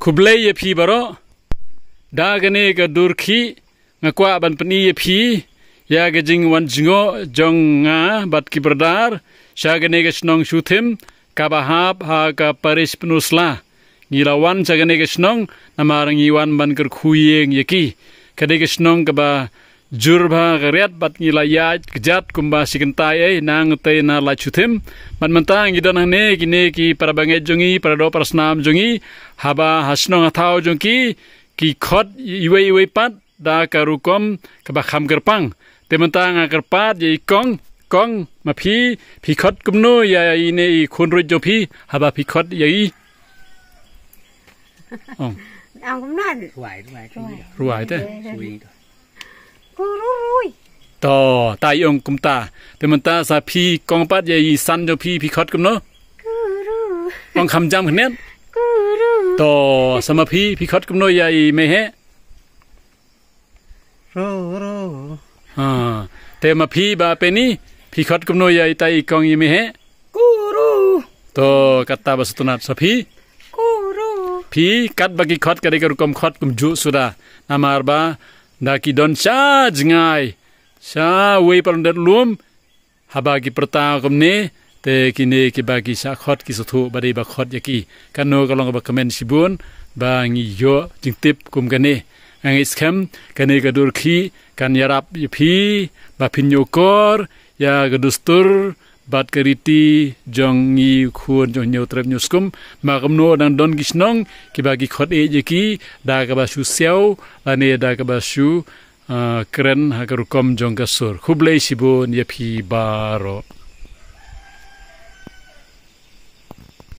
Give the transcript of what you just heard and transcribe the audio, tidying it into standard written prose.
kublai ye phi baro da gane ga durki ngakwa ban pani ye phi ya ga jing wan jingo jong nga bat ki berdar sha gane ga snong shuthim ka bahap ha ka paris penusla ngilawan sa gane ga snong namarang iwan ban ker khuyeng yeki kade ga snong ka ba jurba gariat bat ngilaya kejat kumba sikentai nang te na la chuthim man mantang gidan ne kine ki para bange jongi para do prasnam jongi haba hasnong athau jongi ki khot iwe pat da karukom ka ba kham gerpang te mantang gerpat ye kong ma phi khot kumno ya ine i khunru jo phi haba phi khot ye ong cũng nói ruai te ruồi to tai ong kum ta te man ta sa phi kong pat ye san jo phi khot kum no ong kham jam khnet to sama phi khot kum no ya i me he te ma phi ba pe ni phi khot kum no ya i tai kong i me he to kata bastunat sa phi phi kat bagi khot kare ka rukom khot kum ju suda namar ba da ki don cha jingai sa we palondet lum habagi perta komne te kine ki bagi sa khot ki suthu bari ba khot yaki kano kalong ba komen sibun ba ngi yo jingtip kum gane ang iskem kane ga durki kan yarap phi ba pinyo kor ya gadustur bat kariti jong ngi khun jong nyau trep nyuskum ma kamno dang don gisnong ki bagi khot e jeki da ka ba shu sew ane da ka ba shu kren ha ka rukom jong ka sur khublei sibun ye phi baro